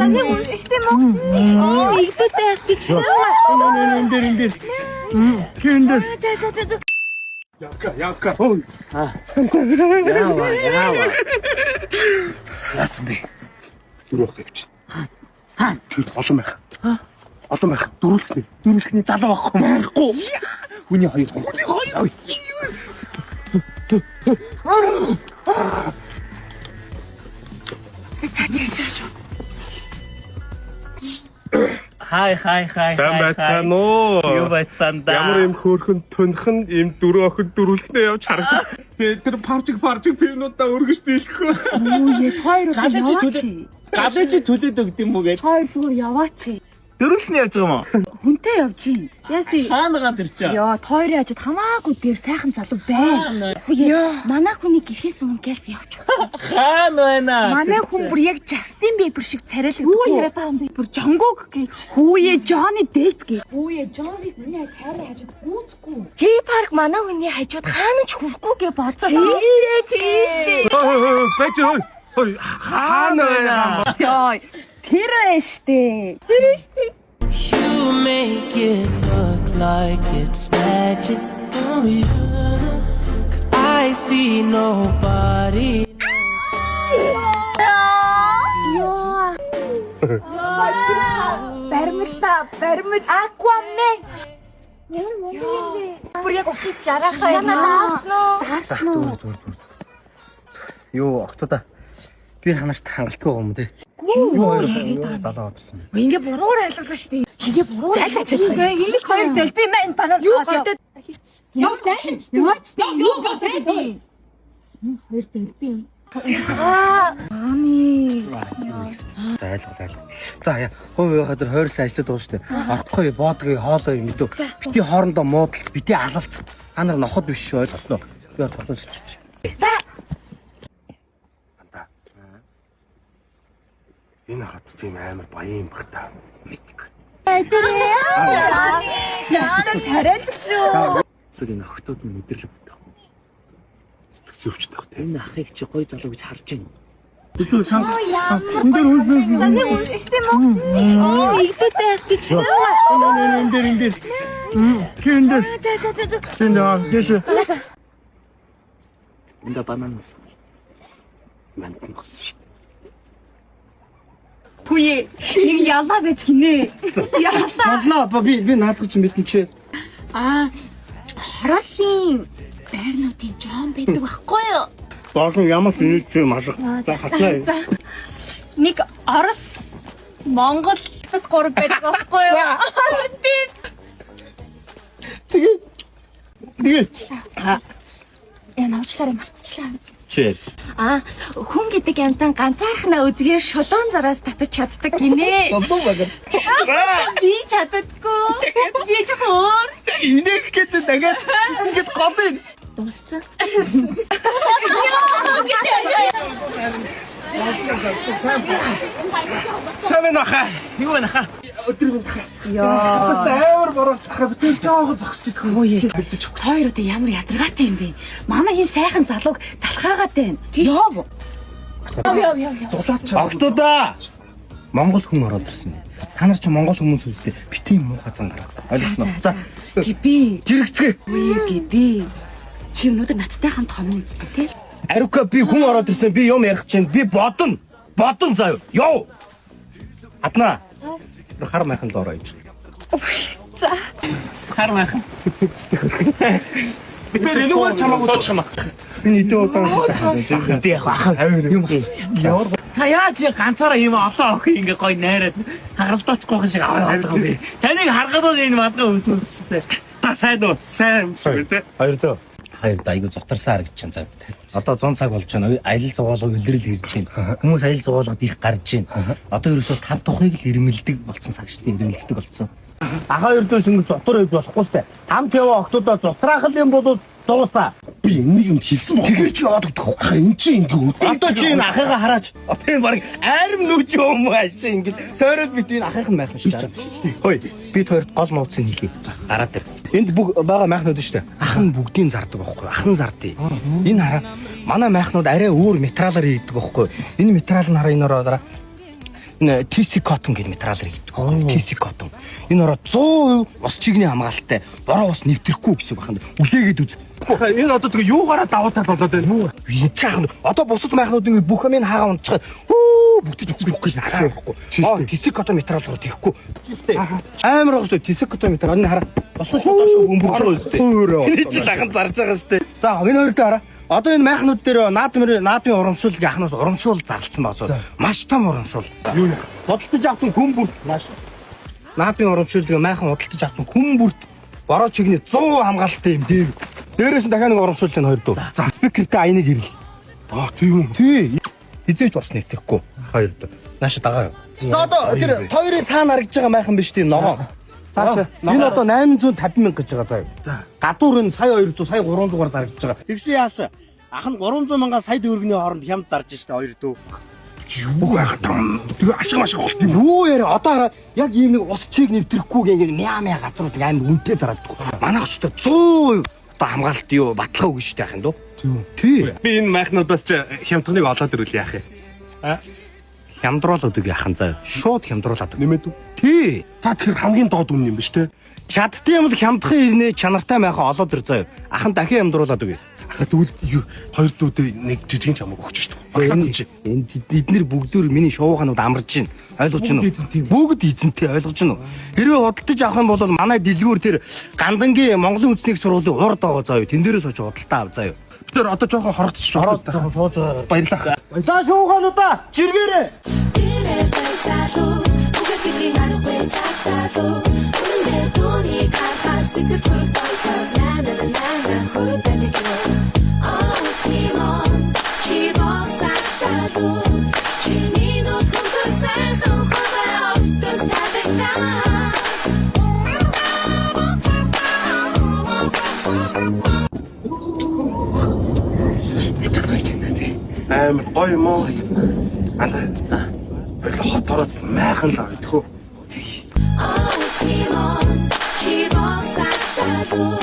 Таны үнэн шүү дээ мөн. Игдтэй гэж дээ. Энд дээр. Гин дээр. За. Явка. Ой. Яава. Яасан бэ? Дөрөв гэвч. Тэр олон байх. Олон байх. Дөрвөлхний залуу байхгүй. Хүний хоёр. Цаач ирж байгаа шүү. Хай. Сайн байцгаана уу? Юу байцсан да? Ямар юм хөөрхөн төнхөн юм дөрөв охин дөрвөлхнээ явж харагдав. Тэгээ тэр паржиг пивнуудаа өргөж дийлэхгүй. Үе хоёр удаа яваач. Галаж түлээд өгд юм уу гэж. Хоёр зүгээр яваач. Дөрөвлөний явж байгаа юм уу? Хүнтэй явж гин. Яси. Хаана гад ирч байгаа? Яа, тойрын хажууд хамаагүй дээр сайхан залуу байна. Үе. Манай хүний гэхээс өмнө гэлс явж. Хаана байна? Манай хүн бүр яг Justin Bieber шиг царайлаг. Юу яриад байгаа юм бэ? Бүр Jungkook гэж. Хүүе Johnny Depp гэж. Хүүе Johnny миний хайрын хажууд гүйцэхгүй. J-Park манай хүний хажууд хаана ч хүрэхгүй гэж бодсон. Тийш. Бачаа. Ой, хаана байна? Яа, тэр штэ. You make it look like it's magic, oh yeah. 'Cause I see nobody. Яа. Баримт Aquaman. Ямар мөн бэ? Бүр яг усанд жарахаа юм аа. Зүгээр. Юу октода. Би ханарт хангалтгүй юм те. Юу хоёр залуу авсан. Ингээ буруугаар ойлголоо шүү дээ. Шигээ буруугаар зайлаач. Ингээ хоёр зэлби маань банаа. Юу гордод. Юу дааш? Юу гордод? Хоёр зэлби юм. Ами. Зайлуулаа. За яа, хувь хадэр хойрлон ажиллаад байгаа шүү дээ. Орохгүй боодгийн хоолой юм дөө. Бити хоорондоо муудалц, бити алалц. Та нар ноход биш шүү ойлгосноо. Би цогцолж чиж. За. Энэ хат тийм амар баян бах та. Мэдик. Яа, царайлаг шүү. Эсвэл энэ охтууд нь мэдэрлэг өгдөг. Сэтгцэн өвчтэй бах те. Энэ ахыг чи гой залуу гэж харж байна. Түр сан. Таны үнэн шүү дээ мөн. Игдтэй гэж дээ. Энд дээр. Гин дээр. За. Гин дээр. Дэш. Энд бананас. Мантан госон шүү. Хүүе, нэг ялаа байж гинэ. Ялаа. Боллоо би наалгаж мэдэн чи. Хорлын байрнуудын жон байдаг байхгүй юу? Доош ямар нэг юм алга. За хатлаа. За. Нэг Орос, Монгол гур байдаг байхгүй юу? Тэгээд Я навчлаараа мартчихлаа. чи Хүн гэдэг юмтан ганцаархнаа үзгээр шулуун зараас татаж чаддаг гинэ. болов байгаа. Би чаддаггүй. Би ч хөөр. Инех гэдэг дахиад ингэж голын. Дууссан. Сайн нахаа. Юу байна хаа? Өдрийг нахаа. Яа. Тэс амар борооч хаа битэн жоог зогсож идэх юм. Хоёр удаа ямар ядаргаатай юм бэ? Манай энэ сайхан залууг залхаагаад байна. Яав. Яв. Зулаач. Октода. Монгол хүн ороод ирсэн. Та нар ч монгол хүмүүс үстэй битэн муухай зан гарах. Ойлгосноо. За. Гиби. Жирэгцгээ. Үе гиби. Чи өнөөдөр надтай хамт хоног үзтээ тий? Арука би хүн ороод ирсэн. Би юм ярих чинь би бодно. Бодно заа юу. Йоо. Адна. Хар майхан доороо ич. За. Хар майхан. Би тэр нэг бол чамаагүй сууч хамаа. би нийтээ удаан Тэ яг ах. юм ас. Та яаж ганцаараа юм олон охин ингээ гой найраад хагалдаачгүй шиг аваад байгаа юм бэ? Таныг харгаад энэ малгай өсөстэй. Та сайн уу? Сайн шүү дээ. Хоёр доо айгу зутарсан харагдаж чинь зав. Одоо 100 цаг болж байна. Аялал зугаалга илрэл ирж байна. Хүмүүс аялал зугаалгад их гарч байна. Одоо ерөөсөө тав тухайг л ирмэлдэг болсон цаг шүү дээ. Ирмэлцдэг болсон. Ахаа ердөө шинг зутар хийж болохгүй шүү дээ. Хамт яваа охтуудаа зутраах юм бол дуусаа. Би энэ юм хэлсэн баг. Тэгэхээр чи яадаг тох. Энд чи ингээ Одоо чи энэ ахыгаа хараач. Одоо энэ баг айрам нүгж юм ааш ингэ. Тойроод бид энэ ахыхан майхан шүү дээ. Хой. Би тойрот гол нууцыг хэлье. Гараад ир. Энд бүх байгаа майхнууд шүү дээ. Ах нь бүгдийг зардаг байхгүй. Ах нь зардыг. Энэ хараа. Манай майхнууд арай өөр материалаар хийдэг байхгүй. Энэ материал нь хараа энэ ороо дараа. TC Cotton гэдэг материалаар хийдэг. TC Cotton. Энэ ороо 100% ус чигний хамгаалалттай. Бороо ус нэвтрэхгүй гэсэн үг байна. Үлээгээд үз. Энэ одоо тэгээ юугаараа давуу тал болоод байна? Яцхан. Одоо бусад майхнууд ингэ бүх амийн хаагаа унтчихад бүтэж өгөх гэж харахгүй. TC Cotton материал руу тийхгүй. Амар гоо шүү. TC Cotton материал энэ хараа. Босно шүү доош өмбөрж байгаа үстэй. Энэ чи лаган зарж байгаа штэ. За энэ хоёрыг хараа. Одоо энэ майхнууд дээр наадмын урамшуулыг анхнаас урамшуул зарлцсан байгаа. Маш том урамшуул. Юу нэ? Бодолтож авсан хүн бүрт маш. Наадмын урамшуулыг майхан бодолтож авсан хүн бүрт бороо чигний 100 хамгаалалттай юм дээр. Дээрээс нь дахиад нэг урамшуулын хоёр дуу. За спикертэй аяныг ирэл. Тийм үү? Тий. Хизээч бас нэвтрэхгүй. Хоёр дуу. Нааша дагаа юу. За одоо тэр хоёрын цаана харагдж байгаа майхан биш тийм ногоо. Энэ одоо 850 мянга гэж байгаа заа. За. Гадуур нь сая 200, сая 300-аар зарагдж байгаа. Тэгсэн яасан? Ах нь 300 мянган сая төгрөгийн хооронд хямд зарж штэ хоёр дөө. Юу байх юм? Тэгээ ашиг машиг болт юм. Юу яриа одоо хараа яг ийм нэг ус чиг нэвтрэхгүйг ингэ мяа газрууд амар үнэтэй зарагддаг. Манайх ч одоо 100% одоо хамгаалалт юу баталгаа өгнө штэ яах юм дөө. Тий. Би энэ майхнуудаас ч хямдхныг олоод ирвэл яах юм? Хямдруулаад үг яхан заа. Шууд хямдруулаад. Нэмээд үү? Тий. Та тэгэхээр хамгийн доод үнэн юм биш те? Чаддсан юм л хямдхан ирнэ чанартай майхан олоод ир заа. Ахын дахин хямдруулаад үг. Ахаа тэгвэл хоёр дүүдээ нэг жижигэн чамаг өгч штэ. Энд эднэр бүгдөө миний шууханууд амарч байна. Ойлгож байна уу? Бүгд эзэнтэй ойлгож байна уу? Хэрвээ худалдаж авах юм бол манай дэлгүүр тэр гандангийн Монголын үндэсний сургуулийн урд байгаа заа юу. Тэн дээрээс очиж худалдаа ав заа юу. Би тэр одоо жоохон хорогдчих шүү. Жоохон сууж байгаа. Баярлалаа. За шуухануудаа чиргээрээ. Амар гоё юм уу? Анда. Баярлалаа хот ороод майхан л авъя тэхүү. Oh, Timon, she was